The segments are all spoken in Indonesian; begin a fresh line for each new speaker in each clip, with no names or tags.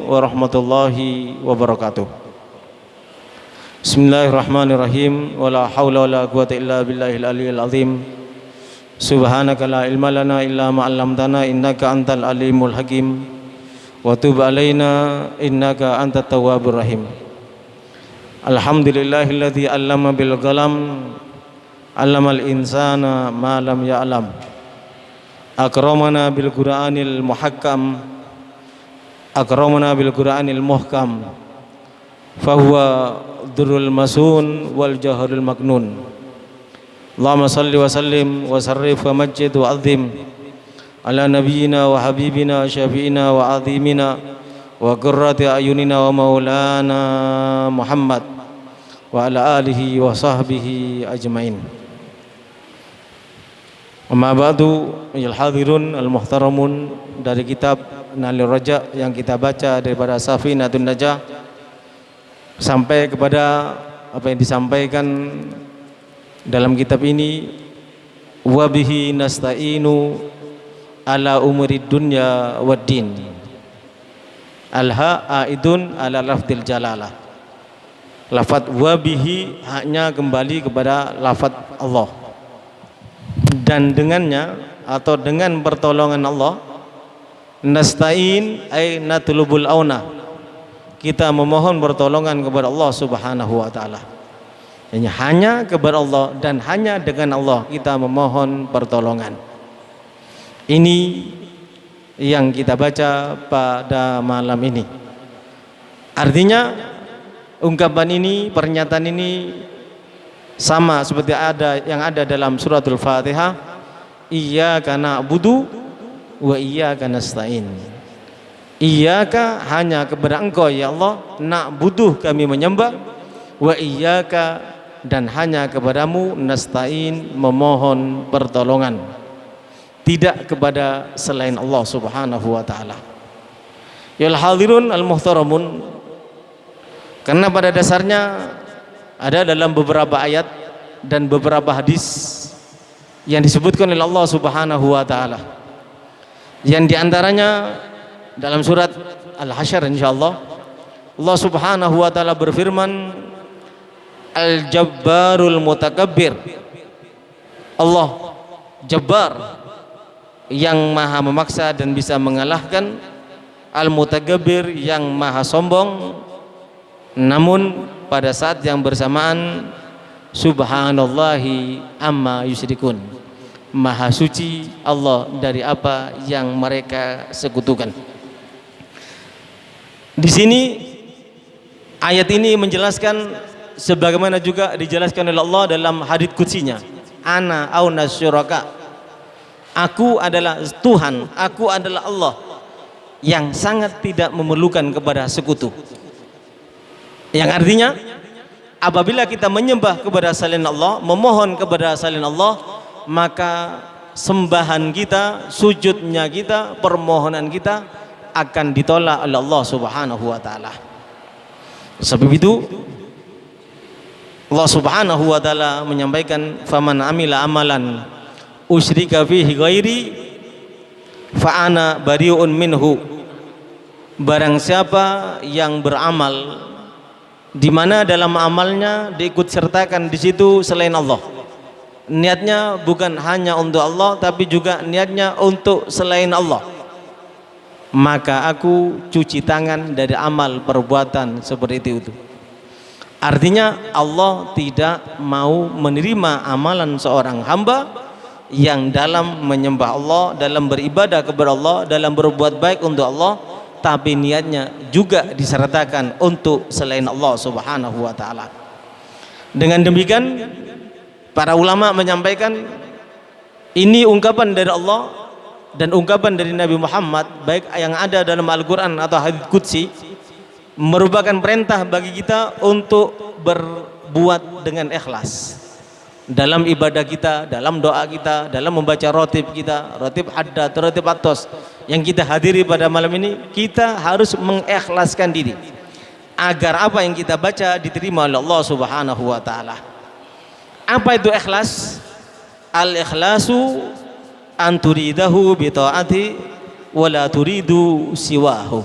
warahmatullahi wabarakatuh. Bismillahirrahmanirrahim. Wala haula wala quwata illa billahil aliyyil azim. Subhanaka la ilma lana illa ma 'allamtana innaka antal alimul hakim. Wa tub alaina innaka antat tawwabur rahim. Alhamdulillahilladzi 'allama bil qalam, 'allamal insana ma lam ya'lam. Akramana bil Qur'anil muhakkam, akramana bil Qur'anil muhkam, fahuwa durrul masun wal jaharul maknun. Allahumma salli wa sallim wa sarrif wa majjid wa azim ala nabiyyina wa habibina syafi'ina wa azimina wa qurrati ayunina wa maulana Muhammad wa ala alihi wa sahbihi ajmain. Amma ba'du, ayuhal hadirun al-muhtaramun, dari kitab Nailur Raja yang kita baca daripada Safinatun Najah sampai kepada apa yang disampaikan dalam kitab ini, wa bihi nasta'inu ala umurid dunya waddin. Alha aidun ala lafdil jalalah. Lafaz wa bihi hanya kembali kepada lafaz Allah, dan dengannya atau dengan pertolongan Allah, nasta'in ay natlubul auna, kita memohon pertolongan kepada Allah Subhanahu wa taala. Hanya kepada Allah dan hanya dengan Allah kita memohon pertolongan. Ini yang kita baca pada malam ini. Artinya ungkapan ini, pernyataan ini sama seperti yang ada dalam suratul Fatihah, iyyaka na'budu wa iyyaka nasta'in. Iyyaka hanya kepada Engkau ya Allah, na'budu kami menyembah, wa iyyaka dan hanya kepadamu, nasta'in memohon pertolongan, tidak kepada selain Allah Subhanahu wa taala. Ya hadirun al-muhtaramun, karena pada dasarnya ada dalam beberapa ayat dan beberapa hadis yang disebutkan oleh Allah Subhanahu wa taala, yang diantaranya dalam surat Al-Hasyr insyaallah Allah Subhanahu wa taala berfirman, Al-Jabbarul Mutakabbir. Allah Jabbar yang maha memaksa dan bisa mengalahkan, Al-Mutakabbir yang maha sombong. Namun pada saat yang bersamaan, subhanallahi amma yusyrikun, maha suci Allah dari apa yang mereka sekutukan. Di sini ayat ini menjelaskan, sebagaimana juga dijelaskan oleh Allah dalam hadits qudsinya, ana auna syuraka, aku adalah Tuhan, aku adalah Allah yang sangat tidak memerlukan kepada sekutu. Yang artinya apabila kita menyembah kepada selain Allah, memohon kepada selain Allah, maka sembahan kita, sujudnya kita, permohonan kita akan ditolak oleh Allah Subhanahu wa taala. Sebab itu Allah Subhanahu wa taala menyampaikan, faman amila amalan usyrika fihi ghairi fa ana bari'un minhu. Barang siapa yang beramal di mana dalam amalnya diikut sertakan di situ selain Allah, niatnya bukan hanya untuk Allah tapi juga niatnya untuk selain Allah, maka aku cuci tangan dari amal perbuatan seperti itu. Artinya Allah tidak mau menerima amalan seorang hamba yang dalam menyembah Allah, dalam beribadah kepada Allah, dalam berbuat baik untuk Allah, tapi niatnya juga disertakan untuk selain Allah Subhanahu wa taala. Dengan demikian para ulama menyampaikan, ini ungkapan dari Allah dan ungkapan dari Nabi Muhammad, baik yang ada dalam Al-Quran atau hadits qudsi, merupakan perintah bagi kita untuk berbuat dengan ikhlas dalam ibadah kita, dalam doa kita, dalam membaca rotib kita, rotib haddad, rotib atos yang kita hadiri pada malam ini. Kita harus mengikhlaskan diri agar apa yang kita baca diterima oleh Allah Subhanahu wa taala. Apa itu ikhlas? Al-ikhlasu an turidahu bi taati wa la turidu siwahu.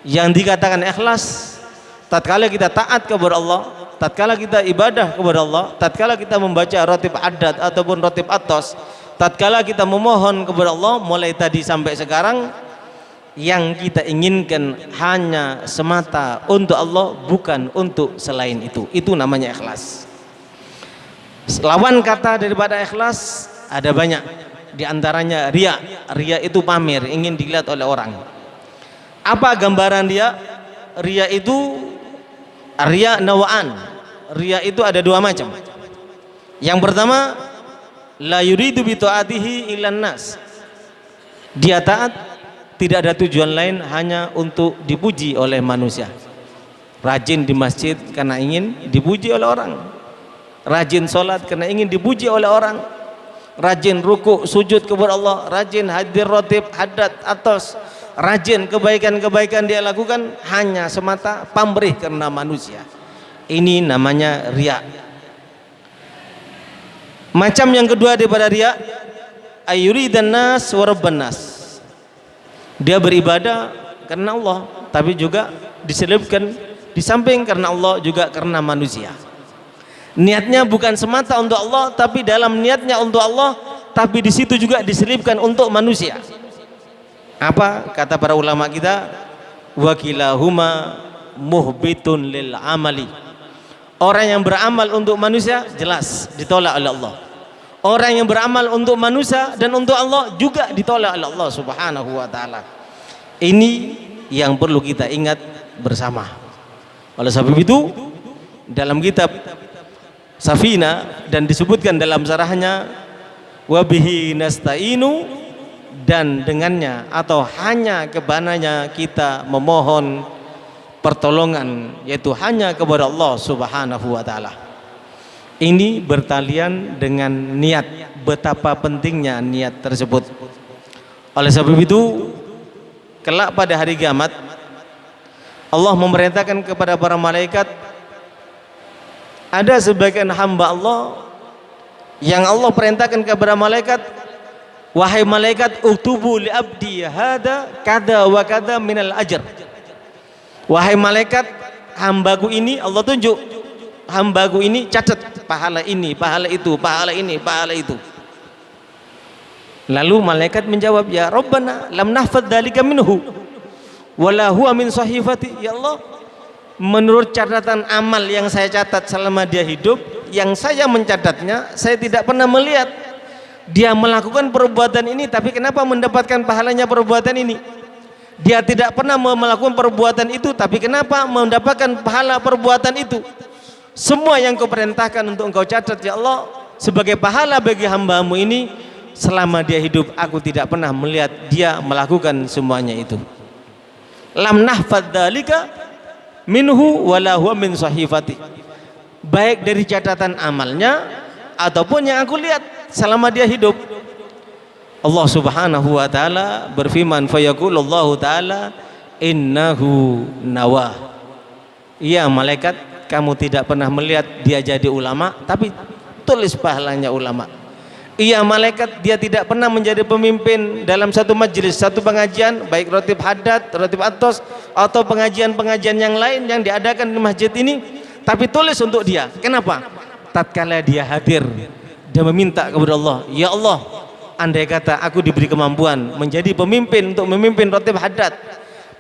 Yang dikatakan ikhlas tatkala kita taat kepada Allah, tatkala kita ibadah kepada Allah, tatkala kita membaca ratib haddad ataupun ratib atos, tatkala kita memohon kepada Allah mulai tadi sampai sekarang, yang kita inginkan hanya semata untuk Allah, bukan untuk selain itu. Itu namanya ikhlas. Lawan kata daripada ikhlas ada banyak. Di antaranya riya. Riya itu pamer, ingin dilihat oleh orang. Apa gambaran riya? Riya itu riya nawaan. Riya itu ada dua macam. Yang pertama, la yuridu bi ta'atihi ilan nas. Dia taat tidak ada tujuan lain hanya untuk dipuji oleh manusia. Rajin di masjid karena ingin dipuji oleh orang. Rajin sholat karena ingin dipuji oleh orang. Rajin ruku sujud kepada Allah. Rajin hadir ratib haddad atos. Rajin kebaikan-kebaikan dia lakukan hanya semata pamrih karena manusia. Ini namanya riya. Macam yang kedua daripada riya, ayyuridan nas wa rabban nas. Dia beribadah karena Allah, tapi juga diselipkan di samping karena Allah juga karena manusia. Niatnya bukan semata untuk Allah, tapi dalam niatnya untuk Allah, tapi di situ juga diselipkan untuk manusia. Apa kata para ulama kita? Wakilahuma muhbitun lil amali. Orang yang beramal untuk manusia jelas ditolak oleh Allah. Orang yang beramal untuk manusia dan untuk Allah juga ditolak oleh Allah Subhanahu wa taala. Ini yang perlu kita ingat bersama. Oleh sebab itu dalam kitab Safina dan disebutkan dalam syarahnya wabihi nasta'inu, dan dengannya atau hanya kepadanya kita memohon pertolongan, yaitu hanya kepada Allah Subhanahu wa taala. Ini bertalian dengan niat, betapa pentingnya niat tersebut. Oleh sebab itu kelak pada hari kiamat Allah memerintahkan kepada para malaikat, ada sebagian hamba Allah yang Allah perintahkan kepada malaikat, wahai malaikat, uktubu li abdi hada kada wa kada minal ajr. Wahai malaikat, hambaku ini, Allah tunjuk, hambaku ini catat pahala ini, pahala itu, pahala ini, pahala itu. Lalu malaikat menjawab, ya Rabbana lam nahfad dzalika minhu wala huwa min sahifati. Ya Allah, menurut catatan amal yang saya catat selama dia hidup, yang saya mencatatnya, saya tidak pernah melihat dia melakukan perbuatan ini, tapi kenapa mendapatkan pahalanya perbuatan ini? Dia tidak pernah melakukan perbuatan itu, tapi kenapa mendapatkan pahala perbuatan itu? Semua yang kau perintahkan untuk engkau catat ya Allah sebagai pahala bagi hambamu ini, selama dia hidup aku tidak pernah melihat dia melakukan semuanya itu. Lam nahfad dzalika minhu wala huwa min sahifati. Baik dari catatan amalnya ataupun yang aku lihat selama dia hidup. Allah Subhanahu wa taala berfirman, fayaqulullahu taala innahu nawah. Ya malaikat, kamu tidak pernah melihat dia jadi ulama, tapi tulis pahalanya ulama. Iya malaikat, dia tidak pernah menjadi pemimpin dalam satu majelis, satu pengajian, baik ratib haddad, ratib atos, atau pengajian-pengajian yang lain yang diadakan di masjid ini, tapi tulis untuk dia. Kenapa? Tatkala dia hadir, dia meminta kepada Allah, ya Allah, andai kata aku diberi kemampuan menjadi pemimpin untuk memimpin ratib haddad,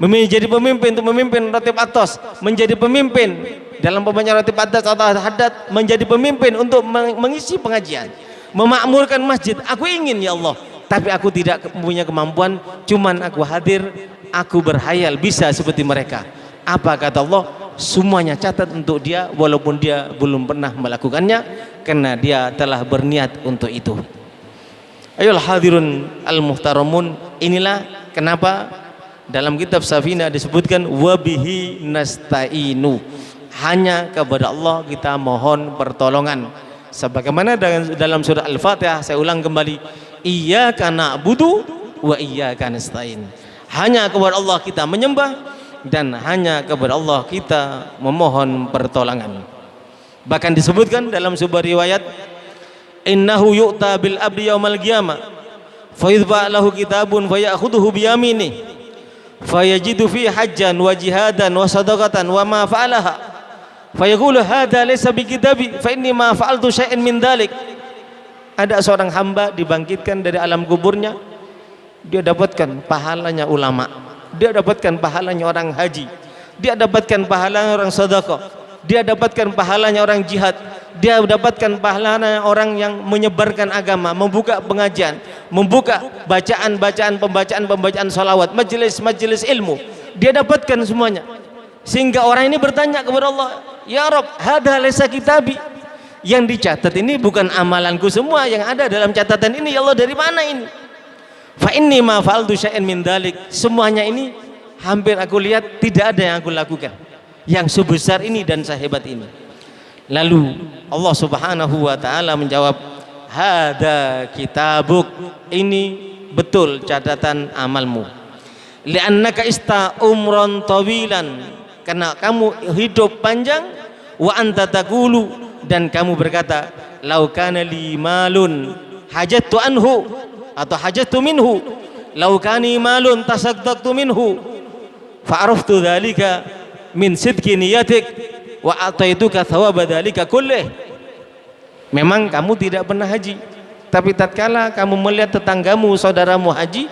menjadi pemimpin untuk memimpin ratib atos, menjadi pemimpin dalam pembahasan ratib haddad atau haddad, menjadi pemimpin untuk mengisi pengajian, memakmurkan masjid, aku ingin ya Allah, tapi aku tidak punya kemampuan, cuman aku hadir, aku berhayal bisa seperti mereka. Apa kata Allah? Semuanya catat untuk dia, walaupun dia belum pernah melakukannya, karena dia telah berniat untuk itu. Ayolah hadirun al-muhtaramun, inilah kenapa dalam kitab Safina disebutkan wabihi nasta'inu, hanya kepada Allah kita mohon pertolongan. Sebagaimana dalam surah Al-Fatihah, saya ulang kembali, iyyaka na'budu wa iyyaka nasta'in. Hanya kepada Allah kita menyembah dan hanya kepada Allah kita memohon pertolongan. Bahkan disebutkan dalam sebuah riwayat, innahu yu'ta bil abdi yaumal qiyamah fa yudfa lahu kitabun fa ya'khudhuhu bi yaminihi fayajidu fi hajjan wa jihadan wa sadaqatan wa ma fa'alaha fayaqulu hadza laysa bi kitabi fa inni ma fa'altu syai'an min dzalik. Ada seorang hamba dibangkitkan dari alam kuburnya, dia dapatkan pahalanya ulama, dia dapatkan pahalanya orang haji, dia dapatkan pahalanya orang sedekah, dia dapatkan pahalanya orang jihad, dia dapatkan pahalanya orang yang menyebarkan agama, membuka pengajian, membuka pembacaan salawat, majelis ilmu, dia dapatkan semuanya. Sehingga orang ini bertanya kepada Allah, ya Rabb, hadza laysa kitabi, yang dicatat ini bukan amalanku semua yang ada dalam catatan ini, ya Allah, dari mana ini? Fa inni ma fa'altu syai'an min dzalik, semuanya ini hampir aku lihat tidak ada yang aku lakukan yang sebesar ini dan sehebat ini. Lalu Allah Subhanahu wa taala menjawab, hadza kitabuk, ini betul catatan amalmu. Li'annaka ista umron tawilan, karena kamu hidup panjang, wa anta taqulu, dan kamu berkata, lau kana li malun hajattu anhu atau hajattu minhu, lau kani malun tasaddaqtu minhu fa araftu dzalika min sidqi niyatik wa ataituka thawaba dzalika kullih. Memang kamu tidak pernah haji, tapi tatkala kamu melihat tetanggamu, saudaramu haji,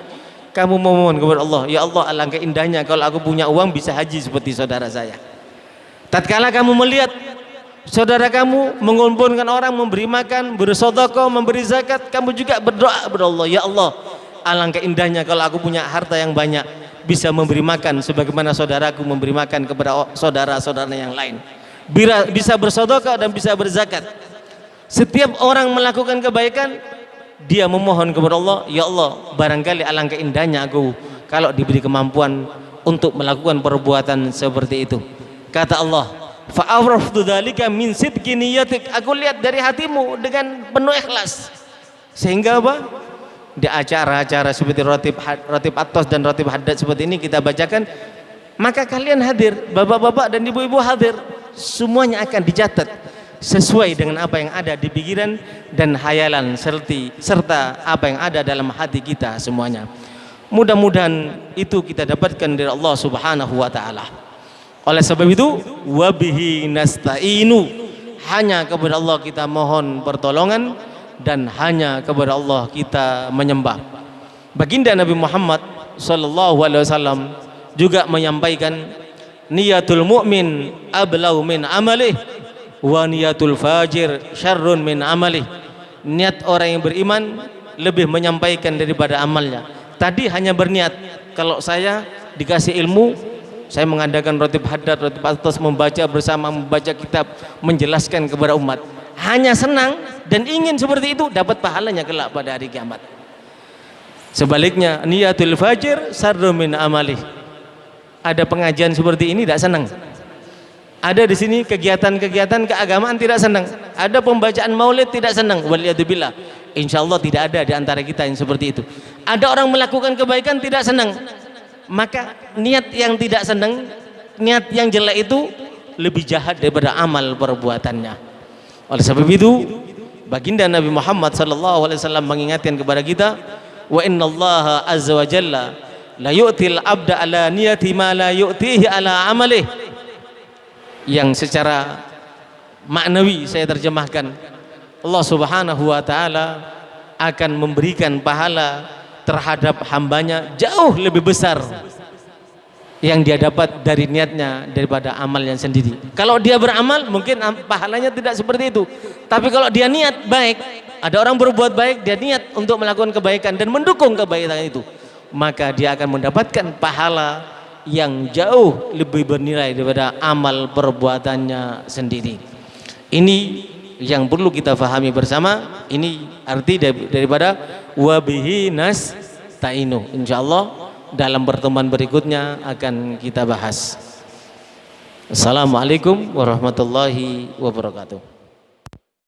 kamu memohon kepada Allah, ya Allah, alangkah indahnya kalau aku punya uang bisa haji seperti saudara saya. Tatkala kamu melihat saudara kamu mengumpulkan orang, memberi makan, bersedekah, memberi zakat, kamu juga berdoa kepada Allah, ya Allah, alangkah indahnya kalau aku punya harta yang banyak, bisa memberi makan sebagaimana saudaraku memberi makan kepada saudara-saudara yang lain, bisa bersedekah dan bisa berzakat. Setiap orang melakukan kebaikan, dia memohon kepada Allah, ya Allah, barangkali alangkah indahnya aku kalau diberi kemampuan untuk melakukan perbuatan seperti itu. Kata Allah, fa'araftu dzalika min sidqi niyatik, aku lihat dari hatimu dengan penuh ikhlas. Sehingga apa? Di acara-acara seperti rotib atos dan rotib haddad seperti ini kita bacakan, maka kalian hadir, bapak-bapak dan ibu-ibu hadir, semuanya akan dicatat sesuai dengan apa yang ada di pikiran dan hayalan serta apa yang ada dalam hati kita semuanya. Mudah-mudahan itu kita dapatkan dari Allah Subhanahu wa taala. Oleh sebab itu, wabihi nasta'inu, hanya kepada Allah kita mohon pertolongan dan hanya kepada Allah kita menyembah. Baginda Nabi Muhammad sallallahu alaihi wasallam juga menyampaikan, niyatul mu'min ablau min amalih wa niyatul fajir syarrun min amalih. Niat orang yang beriman lebih menyampaikan daripada amalnya. Tadi hanya berniat, kalau saya dikasih ilmu, saya mengadakan rotib haddad, rotib atas, membaca bersama, membaca kitab, menjelaskan kepada umat, hanya senang dan ingin seperti itu, dapat pahalanya kelak pada hari kiamat. Sebaliknya, niyatul fajir sarru min amalih, ada pengajian seperti ini tidak senang, ada di sini kegiatan-kegiatan keagamaan tidak senang, ada pembacaan maulid tidak senang, waliyadzubillah, insyaallah tidak ada di antara kita yang seperti itu. Ada orang melakukan kebaikan tidak senang, maka niat yang tidak senang, niat yang jelek itu lebih jahat daripada amal perbuatannya. Oleh sebab itu, baginda Nabi Muhammad sallallahu alaihi wasallam mengingatkan kepada kita, wa innallaha azza wa jalla la yu'til abda ala niyati ma la yu'tihi ala amalih. Yang secara maknawi saya terjemahkan, Allah Subhanahu wa taala akan memberikan pahala terhadap hambanya jauh lebih besar yang dia dapat dari niatnya daripada amalnya sendiri. Kalau dia beramal mungkin pahalanya tidak seperti itu, tapi kalau dia niat baik, ada orang berbuat baik, dia niat untuk melakukan kebaikan dan mendukung kebaikan itu, maka dia akan mendapatkan pahala yang jauh lebih bernilai daripada amal perbuatannya sendiri. Ini yang perlu kita fahami bersama. Ini arti daripada wabihi nasta'inu. Insyaallah dalam pertemuan berikutnya akan kita bahas. Assalamualaikum warahmatullahi wabarakatuh.